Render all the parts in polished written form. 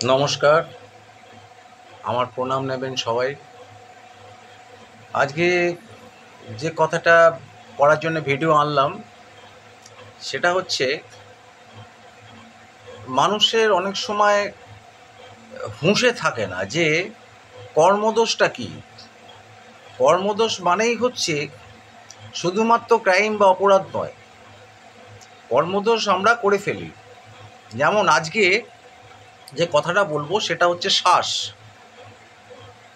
নমস্কার, আমার প্রণাম নেবেন সবাই। আজকে যে কথাটা করার জন্য ভিডিও আনলাম সেটা হচ্ছে, মানুষের অনেক সময় হুঁশে থাকে না যে কর্মদোষটা কী। কর্মদোষ মানেই হচ্ছে শুধুমাত্র ক্রাইম বা অপরাধ নয়, কর্মদোষ আমরা করে ফেলি। যেমন আজকে যে কথাটা বলবো সেটা হচ্ছে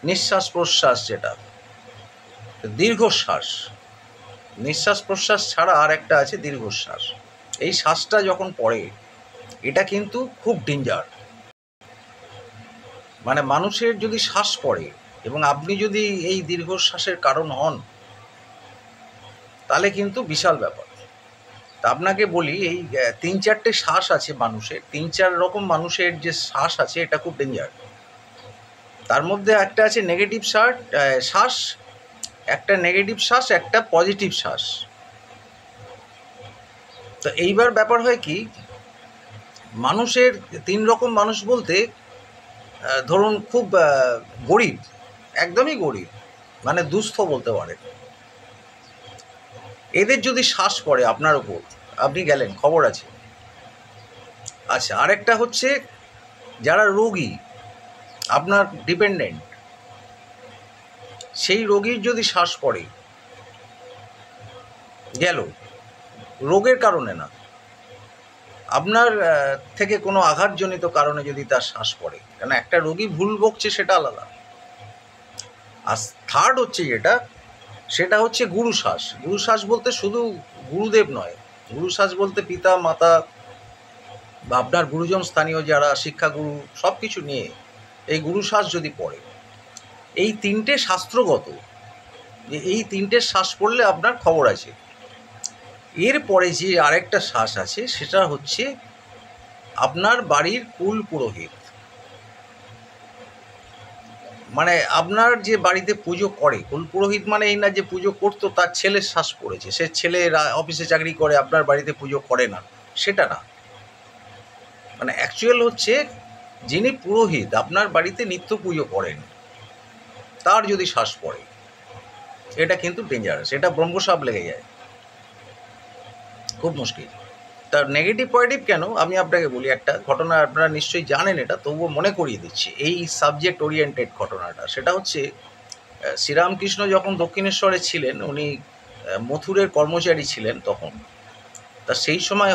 নিঃশ্বাস প্রশ্বাস, যেটা দীর্ঘশ্বাস। নিঃশ্বাস প্রশ্বাস ছাড়া আর একটা আছে দীর্ঘশ্বাস। এই শ্বাসটা যখন পড়ে, এটা কিন্তু খুব ডেঞ্জার। মানে মানুষের যদি শ্বাস পড়ে এবং আপনি যদি এই দীর্ঘশ্বাসের কারণ হন, তাহলে কিন্তু বিশাল ব্যাপার। তা আপনাকে বলি, এই 3-4টে শ্বাস আছে মানুষের, 3-4 রকম মানুষের যে শ্বাস আছে, এটা খুব ডেঞ্জার। তার মধ্যে একটা আছে নেগেটিভ শ্বাস, একটা নেগেটিভ শ্বাস, একটা পজিটিভ শ্বাস। তো এইবার ব্যাপার হয় কি, মানুষের 3 রকম মানুষ বলতে, ধরুন খুব গরিব, একদমই গরিব, মানে দুস্থ বলতে পারেন। এদের যদি শ্বাস পড়ে আপনার ওপর, আপনি গেলেন, খবর আছে। আচ্ছা, আরেকটা হচ্ছে যারা রোগী, আপনার ডিপেন্ডেন্ট, সেই রোগীর যদি শ্বাস পড়ে, গেল। রোগের কারণে না, আপনার থেকে কোনো আঘাতজনিত কারণে যদি তার শ্বাস পড়ে, কেন একটা রোগী ভুল বকছে সেটা আলাদা। আর থার্ড হচ্ছে যেটা, সেটা হচ্ছে গুরুশ্বাস। গুরুশ্বাস বলতে শুধু গুরুদেব নয়, গুরুশ্বাস বলতে পিতা মাতা বা আপনার গুরুজন, স্থানীয় যারা শিক্ষাগুরু, সব কিছু নিয়ে এই গুরুশ্বাস যদি পড়ে। এই 3টে শাস্ত্রগত, যে এই 3টে শ্বাস পড়লে আপনার খবর আছে। এরপরে যে আরেকটা শ্বাস আছে, সেটা হচ্ছে আপনার বাড়ির কুল পুরোহিত। মানে আপনার যে বাড়িতে পুজো করে, কুল পুরোহিত মানে এই না যে পুজো করতো তার ছেলের শ্বাস পড়েছে, সে ছেলে অফিসে চাকরি করে, আপনার বাড়িতে পুজো করে না, সেটা না। মানে অ্যাকচুয়াল হচ্ছে যিনি পুরোহিত, আপনার বাড়িতে নিত্য পুজো করেন, তার যদি শ্বাস পড়ে, এটা কিন্তু ডেঞ্জারাস, এটা ব্রহ্মসাপ লেগে যায়, খুব মুশকিল। তার নেগেটিভ পজিটিভ কেন, আমি আপনাকে বলি একটা ঘটনা, আপনারা নিশ্চয়ই জানেন এটা, তবুও মনে করিয়ে দিচ্ছি এই সাবজেক্ট ওরিয়েন্টেড ঘটনাটা। সেটা হচ্ছে, শ্রীরামকৃষ্ণ যখন দক্ষিণেশ্বরে ছিলেন, উনি মথুরের কর্মচারী ছিলেন তখন। তা সেই সময়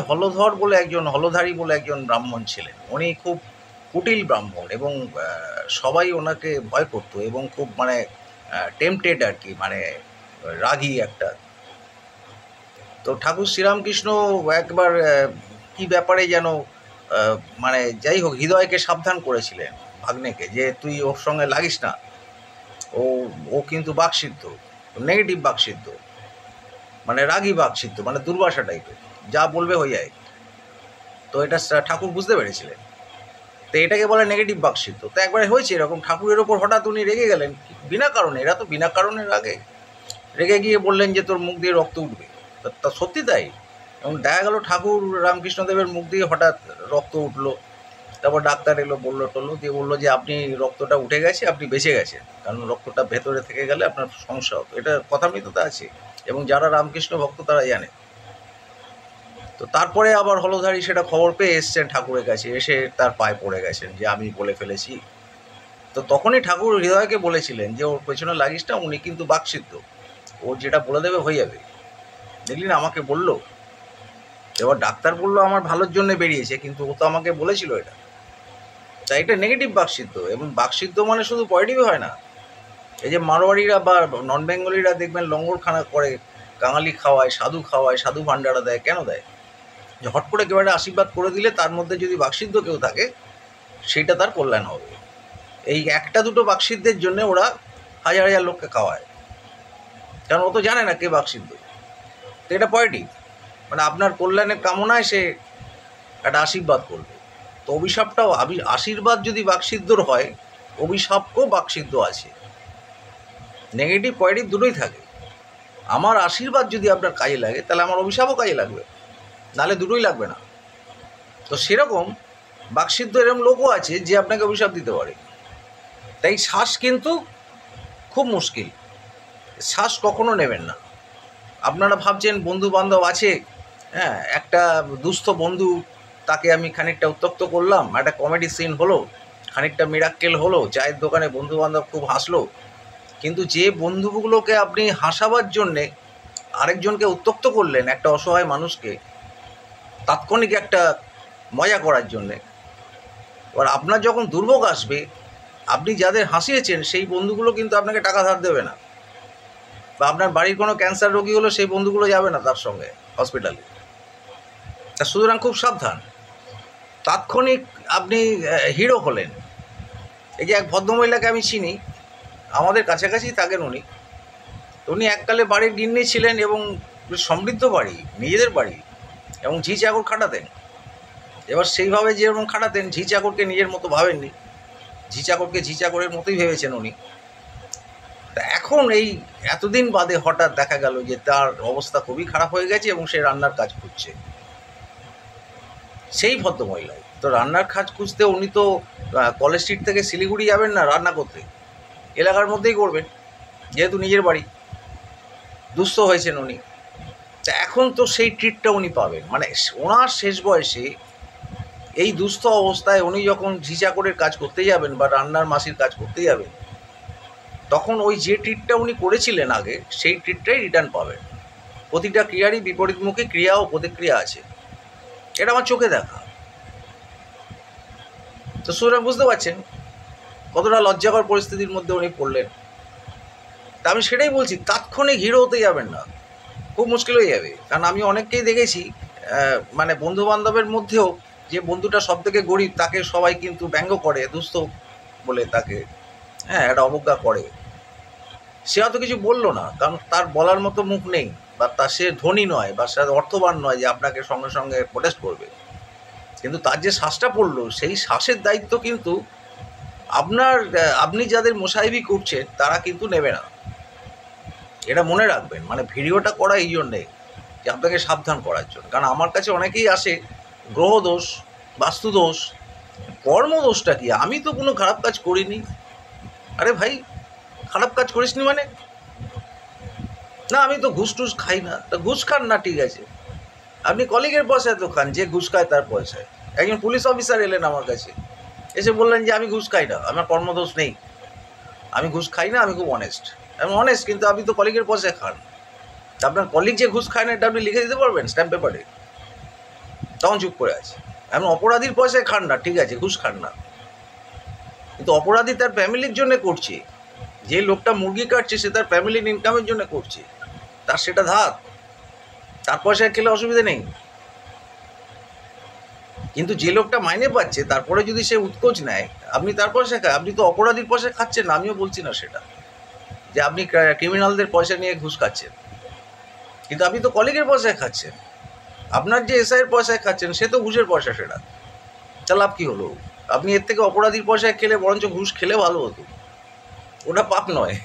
হলধারী বলে একজন ব্রাহ্মণ ছিলেন। উনি খুব কুটিল ব্রাহ্মণ, এবং সবাই ওনাকে ভয় করতো, এবং খুব মানে টেম্পটেড আর কি, মানে রাগী একটা। তো ঠাকুর শ্রীরামকৃষ্ণ একবার কি ব্যাপারে যেন, মানে যাই হোক, হৃদয়কে সাবধান করেছিলেন, ভাগ্নেকে, যে তুই ওর সঙ্গে লাগিস না, ও ও কিন্তু বাকসিদ্ধ, নেগেটিভ বাকসিদ্ধ, মানে রাগী বাকসিদ্ধ, মানে দুর্বাসা টাইপের, যা বলবে হয়ে যায়। তো এটা ঠাকুর বুঝতে পেরেছিলেন। তো এটাকে বলে নেগেটিভ বাকসিদ্ধ। তো একবারে হয়েছে এরকম, ঠাকুরের ওপর হঠাৎ উনি রেগে গেলেন বিনা কারণে। এরা তো বিনা কারণে রাগে, রেগে গিয়ে বললেন যে তোর মুখ দিয়ে রক্ত উঠবে। তা সত্যি তাই, এবং দেখা গেল ঠাকুর রামকৃষ্ণদেবের মুখ দিয়ে হঠাৎ রক্ত উঠলো। তারপর ডাক্তার এলো, টললো, দিয়ে বললো যে আপনি, রক্তটা উঠে গেছে, আপনি বেঁচে গেছেন, কারণ রক্তটা ভেতরে থেকে গেলে আপনার সমস্যা হতো। এটা কথামৃততা আছে, এবং যারা রামকৃষ্ণ ভক্ত তারা জানে। তো তারপরে আবার হলধারী সেটা খবর পেয়ে এসছেন ঠাকুরের কাছে, এসে তার পায়ে পড়ে গেছেন যে আমি বলে ফেলেছি। তো তখনই ঠাকুর হৃদয়কে বলেছিলেন যে ওর পেছনে লাগিস না, উনি কিন্তু বাকসিদ্ধ, ও যেটা বলে দেবে হয়ে যাবে। দেখলি না, আমাকে বললো। এবার ডাক্তার বললো আমার ভালোর জন্য বেরিয়েছে, কিন্তু ও তো আমাকে বলেছিল এটা। তাই এটা নেগেটিভ বাকসিদ্ধ, এবং বাকসিদ্ধ মানে শুধু পজিটিভ হয় না। এই যে মারোয়ারিরা বা নন বেঙ্গলিরা দেখবেন লঙ্গরখানা করে, কাঙালি খাওয়ায়, সাধু ভাণ্ডারা দেয়, কেন দেয়? যে হট করে কেউ একটা আশীর্বাদ করে দিলে তার মধ্যে যদি বাকসিদ্ধ কেউ থাকে, সেইটা তার কল্যাণ হবে। এই একটা দুটো বাকসিদ্ধের জন্য ওরা হাজার হাজার লোককে খাওয়ায়, কারণ ও তো জানে না কে বাকসিদ্ধ। তো এটা পজিটিভ, মানে আপনার কল্যাণের কামনায় সে একটা আশীর্বাদ করবে। তো অভিশাপটাও, আশীর্বাদ যদি বাকসিদ্ধর হয়, অভিশাপকেও বাকসিদ্ধ আছে। নেগেটিভ পজিটিভ দুটোই থাকে। আমার আশীর্বাদ যদি আপনার কাজে লাগে, তাহলে আমার অভিশাপও কাজে লাগবে, নাহলে দুটোই লাগবে না। তো সেরকম বাকসিদ্ধ এরকম লোকও আছে যে আপনাকে অভিশাপ দিতে পারে। তাই শ্বাস কিন্তু খুব মুশকিল, শ্বাস কখনো নেবেন না। আপনারা ভাবছেন বন্ধু বান্ধব আছে, হ্যাঁ, একটা দুস্থ বন্ধু, তাকে আমি খানিকটা উত্ত্যক্ত করলাম, একটা কমেডি সিন হলো, খানিকটা মিরাক্কেল হলো, চায়ের দোকানে বন্ধু বান্ধব খুব হাসলো, কিন্তু যে বন্ধুগুলোকে আপনি হাসাবার জন্যে আরেকজনকে উত্ত্যক্ত করলেন, একটা অসহায় মানুষকে তাৎক্ষণিক একটা মজা করার জন্যে, এবার আপনার যখন দুর্ভোগ আসবে, আপনি যাদের হাসিয়েছেন সেই বন্ধুগুলো কিন্তু আপনাকে টাকা ধার দেবে না, বা আপনার বাড়ির কোনো ক্যান্সার রোগী হলো সেই বন্ধুগুলো যাবে না তার সঙ্গে হসপিটালে। তা সুতরাং খুব সাবধান। তাৎক্ষণিক আপনি হিরো হলেন। এই যে এক ভদ্রমহিলাকে আমি চিনি, আমাদের কাছাকাছি থাকেন উনি। উনি এককালে বাড়ির গিন্নি ছিলেন এবং সমৃদ্ধ বাড়ি, নিজেদের বাড়ি, এবং ঝি চাকর খাটাতেন। এবার সেইভাবে যেরকম খাটাতেন, ঝি চাকরকে নিজের মতো ভাবেননি, ঝি চাকরকে ঝি চাকরের মতোই ভেবেছেন উনি। তা এখন এই এতদিন বাদে হঠাৎ দেখা গেল যে তার অবস্থা খুবই খারাপ হয়ে গেছে এবং সে রান্নার কাজ খুঁজছে। সেই ভদ্রমহিলাই তো রান্নার কাজ খুঁজতে, উনি তো কলেজ স্ট্রিট থেকে শিলিগুড়ি যাবেন না রান্না করতে, এলাকার মধ্যেই করবেন, যেহেতু নিজের বাড়ি। দুস্থ হয়েছেন উনি, তা এখন তো সেই ট্রিটটা উনি পাবেন। মানে ওনার শেষ বয়সে এই দুস্থ অবস্থায় উনি যখন ঝি চাকরের কাজ করতে যাবেন বা রান্নার মাসির কাজ করতে যাবেন, তখন ওই যে ট্রিটটা উনি করেছিলেন আগে, সেই ট্রিটটাই রিটার্ন পাবেন। প্রতিটা ক্রিয়ারই বিপরীতমুখী ক্রিয়া ও প্রতিক্রিয়া আছে, এটা আমার চোখে দেখা। তো সুতরাং বুঝতে পারছেন কতটা লজ্জাকর পরিস্থিতির মধ্যে উনি পড়লেন। তা আমি সেটাই বলছি, তাৎক্ষণিক হিরো হতে যাবেন না, খুব মুশকিল হয়ে যাবে। কারণ আমি অনেককেই দেখেছি, মানে বন্ধু বান্ধবের মধ্যেও যে বন্ধুটা সব থেকে গরিব তাকে সবাই কিন্তু ব্যঙ্গ করে, দুস্থ বলে তাকে, হ্যাঁ, একটা অবজ্ঞা করে। সে হয়তো কিছু বললো না, কারণ তার বলার মতো মুখ নেই, বা সে ধনী নয়, বা সে অর্থবান নয় যে আপনাকে সঙ্গে সঙ্গে প্রোটেস্ট করবে। কিন্তু তার যে শ্বাসটা পড়লো, সেই শ্বাসের দায়িত্ব কিন্তু আপনি যাদের মোসাহেবি করছেন তারা কিন্তু নেবে না। এটা মনে রাখবেন। মানে ভিডিওটা করা এই জন্যে যে আপনাকে সাবধান করার জন্য। কারণ আমার কাছে অনেকেই আসে গ্রহদোষ, বাস্তুদোষ, কর্মদোষটা কি? আমি তো কোনো খারাপ কাজ করিনি। আরে ভাই, খারাপ কাজ করিসনি মানে? না, আমি তো ঘুষ টুস খাই না। তা ঘুষ খান না, ঠিক আছে, আপনি কলিগের পয়সায় তো খান, যে ঘুষ খায় তার পয়সায়। একজন পুলিশ অফিসার এলেন আমার কাছে, এসে বললেন যে আমি ঘুষ খাই না, আমার কর্মদোষ নেই, আমি ঘুষ খাই না, আমি খুব অনেস্ট। আমি অনেস্ট, কিন্তু আপনি তো কলিগের পয়সায় খান। তা আপনার কলিগ যে ঘুষ খায় না এটা আপনি লিখে দিতে পারবেন স্ট্যাম্প পেপারে? তখন চুপ করে আছে। এমন অপরাধীর পয়সায় খান না, ঠিক আছে, ঘুষ খান না, কিন্তু অপরাধী তার ফ্যামিলির জন্য করছে। যে লোকটা মুরগি কাটছে সে তার ফ্যামিলির ইনকামের জন্য করছে, তার সেটা ধার, তার পয়সায় খেলে অসুবিধা নেই। কিন্তু যে লোকটা মাইনে পাচ্ছে তারপরে যদি সে উৎকোচ নেয়, আপনি তার পয়সা খায়, আপনি তো অপরাধীর পয়সা খাচ্ছেন না। আমিও বলছি না সেটা, যে আপনি ক্রিমিনালদের পয়সা নিয়ে ঘুষ খাচ্ছেন, কিন্তু আপনি তো কলিগের পয়সায় খাচ্ছেন। আপনার যে এসআইয়ের পয়সায় খাচ্ছেন সে তো ঘুষের পয়সা, সেটা তা লাভ কী হলো? আপনি এর থেকে অপরাধীর পয়সায় খেলে বরঞ্চ ঘুষ খেলে ভালো হতো, ওটা পাপ নয়।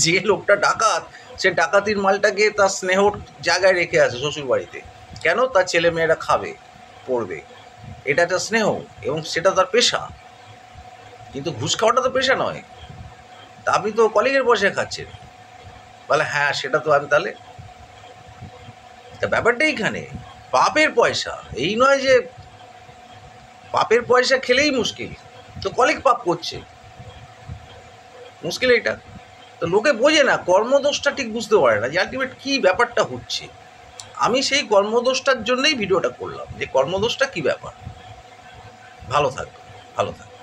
যে লোকটা ডাকাত, সে ডাকাতির মালটাকে তার স্নেহর জায়গায় রেখে আসে শ্বশুর বাড়িতে, কেন? তার ছেলে মেয়েরা খাবে, পড়বে, এটা একটা স্নেহ, এবং সেটা তার পেশা। কিন্তু ঘুষ খাওয়াটা তো পেশা নয়। তা আপনি তো কলিগের পয়সায় খাচ্ছেন, বলে হ্যাঁ সেটা তো আমি, তাহলে তা ব্যাপারটা এইখানে পাপের পয়সা। এই নয় যে পাপের পয়সা খেলেই মুশকিল, তো কলিগ পাপ করছে, মুশকিল এইটা। তো লোকে বোঝে না, কর্মদোষটা ঠিক বুঝতে পারে না যে আলটিমেট কী ব্যাপারটা হচ্ছে। আমি সেই কর্মদোষটার জন্যই ভিডিওটা করলাম, যে কর্মদোষটা কী ব্যাপার। ভালো থাকবে, ভালো থাকবে।